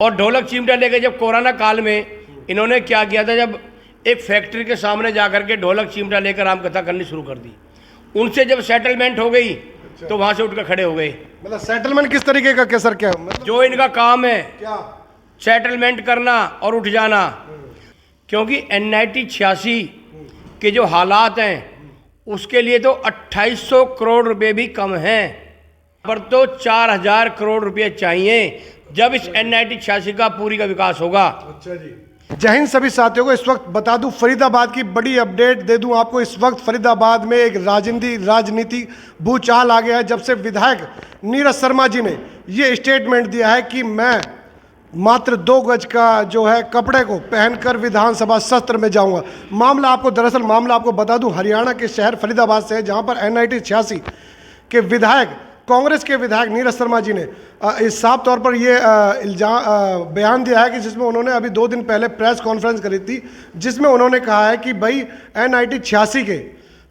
और ढोलक चिमटा लेके जब कोरोना काल में इन्होंने क्या किया था, जब एक फैक्ट्री के सामने जाकर के ढोलक चिमटा लेकर रामकथा करनी शुरू कर दी। उनसे जब सेटलमेंट हो गई तो वहां से उठकर खड़े हो गए। मतलब सेटलमेंट किस तरीके का, क्या सर, क्या मतलब जो इनका काम है क्या सेटलमेंट करना और उठ जाना, क्योंकि NIT 86 के जो हालात हैं उसके लिए तो 2800 करोड़ रुपए भी कम हैं, पर तो 4000 करोड़ रुपए चाहिए जब इस NIT 86 का पूरी का विकास होगा। अच्छा जी। जय हिंद सभी साथियों को। इस वक्त बता दूं, फरीदाबाद की बड़ी अपडेट दे दूं आपको। इस वक्त फरीदाबाद में एक राजनीति भूचाल आ गया है जब से विधायक नीरज शर्मा जी ने ये स्टेटमेंट दिया है कि मैं मात्र 2 गज का जो है कपड़े को पहनकर विधानसभा सत्र में जाऊंगा। मामला आपको बता दूं, हरियाणा के शहर फरीदाबाद से है, जहां पर NIT 86 के विधायक, कांग्रेस के विधायक नीरज शर्मा जी ने इस साफ तौर पर ये बयान दिया है कि जिसमें उन्होंने अभी 2 दिन पहले प्रेस कॉन्फ्रेंस करी थी, जिसमें उन्होंने कहा है कि भाई NIT 86 के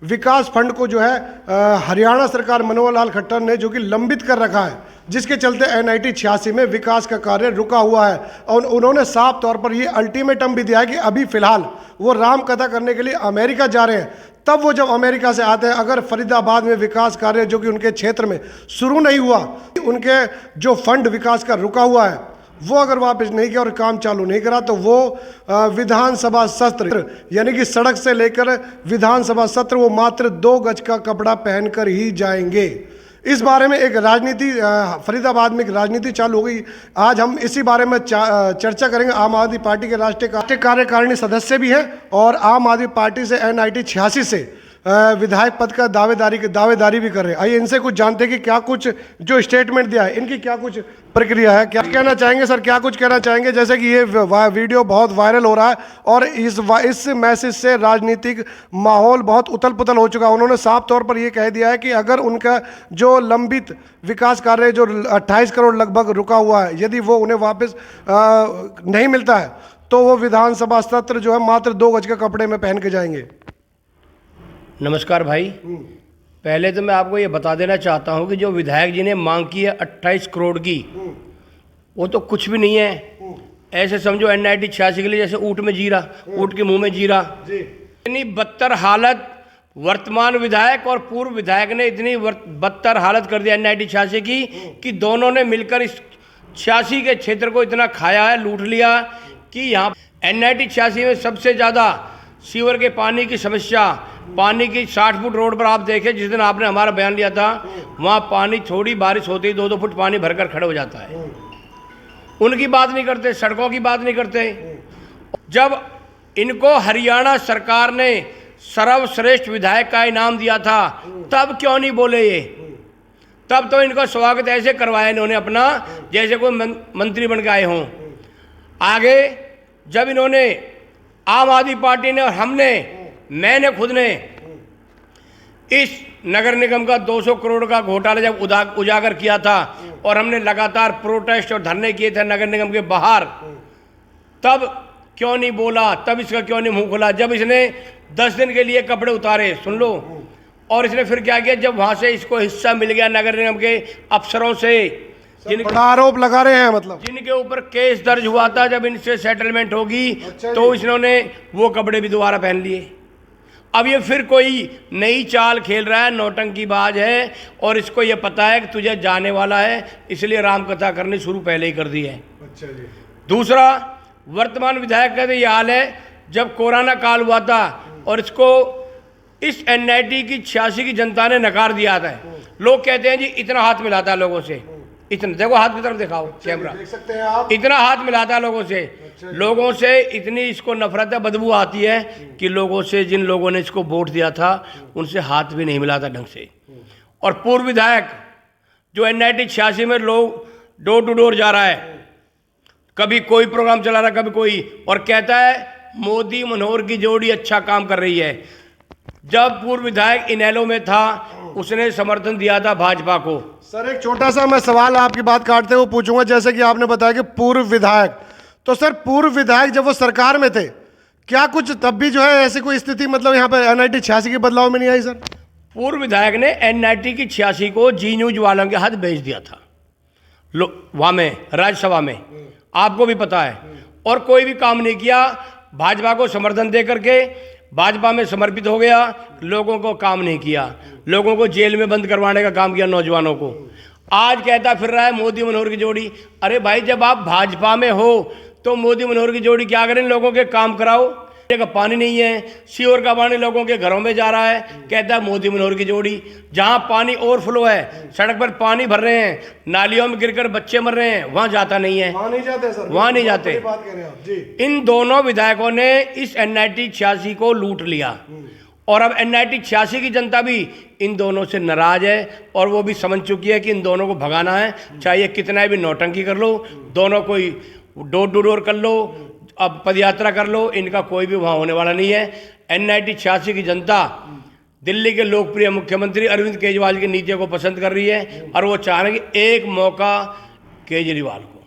विकास फंड को जो है हरियाणा सरकार मनोहर लाल खट्टर ने जो कि लंबित कर रखा है, जिसके चलते NIT 86 में विकास का कार्य रुका हुआ है। और उन्होंने साफ तौर पर ये अल्टीमेटम भी दिया है कि अभी फिलहाल वो राम कथा करने के लिए अमेरिका जा रहे हैं। तब वो जब अमेरिका से आते हैं, अगर फरीदाबाद में विकास कार्य जो कि उनके क्षेत्र में शुरू नहीं हुआ, उनके जो फंड विकास का रुका हुआ है वो अगर वापस नहीं किया और काम चालू नहीं करा, तो वो विधानसभा सत्र यानी कि सड़क से लेकर विधानसभा सत्र वो मात्र 2 गज का कपड़ा पहनकर ही जाएंगे। इस बारे में एक राजनीति फरीदाबाद में एक राजनीति चालू हो गई। आज हम इसी बारे में चर्चा करेंगे। आम आदमी पार्टी के राष्ट्रीय कार्यकारिणी सदस्य भी हैं और आम आदमी पार्टी से NIT 86 से विधायक पद का दावेदारी भी कर रहे हैं। आइए इनसे कुछ जानते हैं कि क्या कुछ जो स्टेटमेंट दिया है, इनकी क्या कुछ प्रक्रिया है, क्या कहना चाहेंगे सर, क्या कुछ कहना चाहेंगे। जैसे कि ये वीडियो बहुत वायरल हो रहा है और इस मैसेज से राजनीतिक माहौल बहुत उथल पुथल हो चुका है। उन्होंने साफ तौर पर ये कह दिया है कि अगर उनका जो लंबित विकास कार्य जो 28 करोड़ लगभग रुका हुआ है, यदि वो उन्हें वापस नहीं मिलता है तो वो विधानसभा सत्र जो है मात्र 2 गज के कपड़े में पहन के जाएंगे। नमस्कार भाई, पहले तो मैं आपको ये बता देना चाहता हूँ कि जो विधायक जी ने मांग की है 28 करोड़ की, वो तो कुछ भी नहीं है। ऐसे समझो NIT 86 के लिए जैसे ऊँट में जीरा, ऊँट के मुंह में जीरा। इतनी बदतर हालत वर्तमान विधायक और पूर्व विधायक ने इतनी बदतर हालत कर दी NIT 86 की कि दोनों ने मिलकर इस 86 के क्षेत्र को इतना खाया है, लूट लिया कि यहाँ NIT 86 में सबसे ज़्यादा सीवर के पानी की समस्या, पानी की 60 फुट रोड पर आप देखें, जिस दिन आपने हमारा बयान लिया था, वहाँ पानी थोड़ी बारिश होती 2-2 फुट पानी भरकर खड़े हो जाता है। उनकी बात नहीं करते, सड़कों की बात नहीं करते। जब इनको हरियाणा सरकार ने सर्वश्रेष्ठ विधायक का इनाम दिया था, तब क्यों नहीं बोले ये? तब तो इनको स्वागत ऐसे करवाया इन्होंने अपना, जैसे कोई मंत्री बन के आए हों। आगे जब इन्होंने आम आदमी पार्टी ने और मैंने खुद ने इस नगर निगम का 200 करोड़ का घोटाला जब उजागर किया था और हमने लगातार प्रोटेस्ट और धरने किए थे नगर निगम के बाहर, तब क्यों नहीं बोला? तब इसका क्यों नहीं मुंह खुला? जब इसने 10 दिन के लिए कपड़े उतारे, सुन लो, और इसने फिर क्या किया, जब वहां से इसको हिस्सा मिल गया नगर निगम के अफसरों से, जिनके आरोप लगा रहे हैं, मतलब जिनके ऊपर केस दर्ज हुआ था, जब इनसे सेटलमेंट होगी तो इन्होंने वो कपड़े भी दोबारा पहन लिए। अब ये फिर कोई नई चाल खेल रहा है, नौटंकीबाज है और इसको ये पता है कि तुझे जाने वाला है, इसलिए रामकथा करनी शुरू पहले ही कर दी है। अच्छा जी। दूसरा, वर्तमान विधायक का तो ये हाल है, जब कोरोना काल हुआ था और इसको इस NIT की 86 की जनता ने नकार दिया था। लोग कहते हैं जी इतना हाथ मिलाता है लोगों से, इतना देखो हाथ की तरफ दिखाओ कैमरा, देख सकते हैं आप, इतना हाथ मिलाता है लोगों से। लोगों से इतनी इसको नफरत है, बदबू आती है कि लोगों से, जिन लोगों ने इसको वोट दिया था, उनसे हाथ भी नहीं मिलाता ढंग से। और पूर्व विधायक जो NIT 86 में लोग डोर टू डोर जा रहा है, कभी कोई प्रोग्राम चला रहा है, कभी कोई, और कहता है मोदी मनोहर की जोड़ी अच्छा काम कर रही है। जब पूर्व विधायक इनेलो में था, उसने समर्थन दिया था भाजपा को। सर एक छोटा सा मैं सवाल आपकी बात काटते हुए पूछूंगा, जैसे कि आपने बताया कि पूर्व विधायक, तो सर पूर्व विधायक जब वो सरकार में थे, क्या कुछ तब भी जो है ऐसी कोई स्थिति, मतलब यहाँ पर NIT 86 के बदलाव में नहीं आई? सर पूर्व विधायक ने NIT की 86 को जी न्यूज वालों के हाथ भेज दिया था, वहाँ में राज्यसभा में, आपको भी पता है, और कोई भी काम नहीं किया। भाजपा को समर्थन दे करके भाजपा में समर्पित हो गया, लोगों को काम नहीं किया, लोगों को जेल में बंद करवाने का काम किया, नौजवानों को। आज कहता फिर रहा है मोदी मनोहर की जोड़ी। अरे भाई, जब आप भाजपा में हो तो मोदी मनोहर की जोड़ी क्या करें? लोगों के काम कराओ। का पानी नहीं है, सीवर का पानी लोगों के घरों में जा रहा है, कहता है मोदी मनोहर की जोड़ी। जहां पानी ओवरफ्लो है, सड़क पर पानी भर रहे हैं, नालियों में गिरकर बच्चे मर रहे हैं, वहां जाता नहीं है, वहां नहीं जाते सर, वहां नहीं जाते। बात कह रहे हैं आप जी। इन दोनों विधायकों ने इस NIT 86 को लूट लिया, और अब NIT 86 की जनता भी इन दोनों से नाराज है, और वो भी समझ चुकी है कि इन दोनों को भगाना है, चाहे कितना भी नौटंकी कर लो, दोनों कोई डोर टू डोर कर लो, अब पदयात्रा कर लो, इनका कोई भी वहाँ होने वाला नहीं है। NIT 86 की जनता दिल्ली के लोकप्रिय मुख्यमंत्री अरविंद केजरीवाल की नीतियों को पसंद कर रही है, और वो चाह रहे हैं कि एक मौका केजरीवाल को।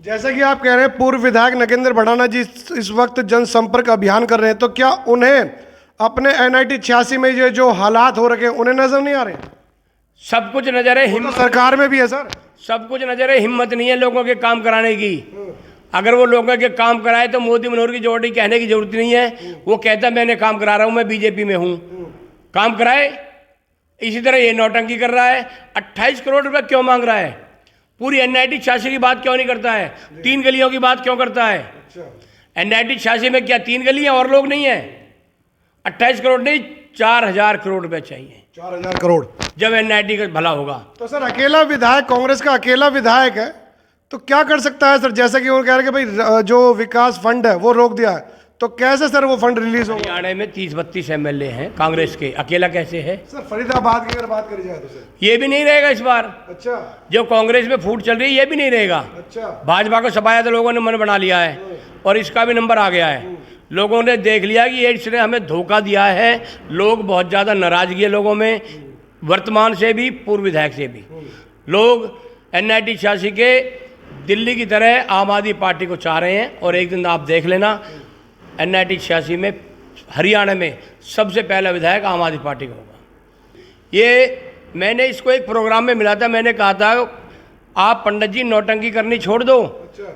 जैसा कि आप कह रहे हैं, पूर्व विधायक नगेंद्र भड़ाना जी इस वक्त जनसंपर्क अभियान कर रहे हैं, तो क्या उन्हें अपने NIT 86 में ये जो हालात हो रखे हैं उन्हें नजर नहीं आ रहे? सब कुछ नजर है, हिम्मत सरकार में भी है सर, सब कुछ नजर है, हिम्मत नहीं है लोगों के काम कराने की। अगर वो लोगों के काम कराए तो मोदी मनोहर की जोड़ी कहने की जरूरत नहीं है। वो कहता है मैंने काम करा रहा हूं, मैं बीजेपी में हूं, काम कराए। इसी तरह ये नौटंकी कर रहा है, 28 करोड़ रुपए क्यों मांग रहा है? पूरी NIT 86 की बात क्यों नहीं करता है? 3 गलियों की बात क्यों करता है? NIT 86 में क्या 3 गलियां और लोग नहीं है? 28 करोड़ नहीं, 4000 करोड़ रुपए चाहिए। 4000 करोड़ जब NIT का भला होगा। तो सर अकेला विधायक, कांग्रेस का अकेला विधायक है, तो क्या कर सकता है सर? जैसा कि वो कह रहे हैं कि भाई जो विकास फंड है वो रोक दिया है, तो कैसे सर वो फंड रिलीज होगा? हरियाणा में 30-32 MLA हैं कांग्रेस के, अकेला कैसे है? सर फरीदाबाद की अगर बात करी जाए तो सर ये भी नहीं रहेगा इस बार। अच्छा, जो कांग्रेस में फूट चल रही है ये भी नहीं रहेगा। अच्छा, भाजपा को सफाया तो लोगों ने मन बना लिया है, और इसका भी नंबर आ गया है। लोगों ने देख लिया कि ये इसने हमें धोखा दिया है। लोग बहुत ज़्यादा नाराजगी है लोगों में, वर्तमान से भी पूर्व विधायक से भी। लोग NIT 86 के दिल्ली की तरह आम आदमी पार्टी को चाह रहे हैं, और एक दिन आप देख लेना NIT 86 में हरियाणा में सबसे पहला विधायक आम आदमी पार्टी का होगा। ये मैंने इसको एक प्रोग्राम में मिला था, मैंने कहा था आप पंडित जी नौटंकी करनी छोड़ दो।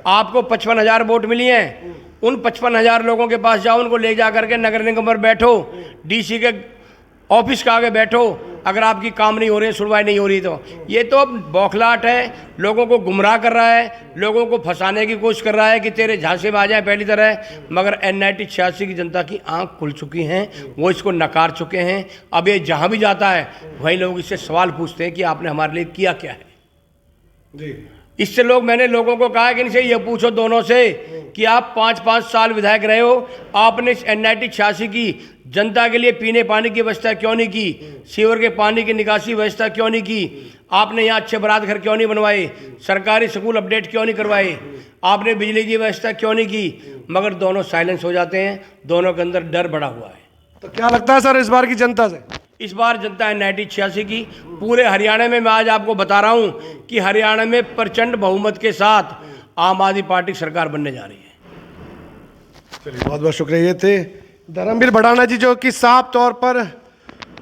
आपको 55,000 वोट मिली हैं, उन 55,000 लोगों के पास जाओ, उनको ले जा करके नगर निगम पर बैठो, DC के ऑफिस के आगे बैठो। अगर आपकी काम नहीं हो रही है, सुनवाई नहीं हो रही, तो ये तो अब बौखलाहट है, लोगों को गुमराह कर रहा है, लोगों को फंसाने की कोशिश कर रहा है कि तेरे झांसे में आ जाए पहली तरह। मगर NIT 86 की जनता की आंख खुल चुकी हैं, वो इसको नकार चुके हैं। अब ये जहां भी जाता है वही लोग इससे सवाल पूछते हैं कि आपने हमारे लिए किया क्या है जी। इससे मैंने लोगों को कहा कि इनसे ये पूछो दोनों से कि आप 5-5 साल विधायक रहे हो, आपने इस NIT 86 की जनता के लिए पीने पानी की व्यवस्था क्यों नहीं की? सीवर के पानी की निकासी व्यवस्था क्यों नहीं की? आपने यहाँ अच्छे बारात घर क्यों नहीं बनवाए? सरकारी स्कूल अपडेट क्यों नहीं करवाए? आपने बिजली की व्यवस्था क्यों नहीं की? मगर दोनों साइलेंस हो जाते हैं, दोनों के अंदर डर बढ़ा हुआ है। तो क्या लगता है सर इस बार की जनता से? इस बार जनता NIT 86 की पूरे हरियाणा में, मैं आज आपको बता रहा हूं कि हरियाणा में प्रचंड बहुमत के साथ आम आदमी पार्टी सरकार बनने जा रही है। चलिए, बहुत बहुत शुक्रिया। ये थे धर्मवीर भड़ाना जी, जो कि साफ तौर पर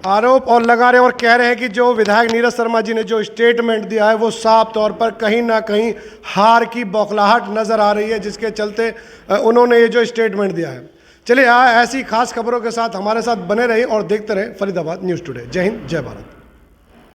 आरोप और लगा रहे हैं और कह रहे हैं कि जो विधायक नीरज शर्मा जी ने जो स्टेटमेंट दिया है वो साफ तौर पर कहीं ना कहीं हार की बौखलाहट नजर आ रही है, जिसके चलते उन्होंने ये जो स्टेटमेंट दिया है। चलिए, ऐसी खास खबरों के साथ हमारे साथ बने रहिए और देखते रहे फरीदाबाद न्यूज़ टुडे। जय हिंद, जय भारत।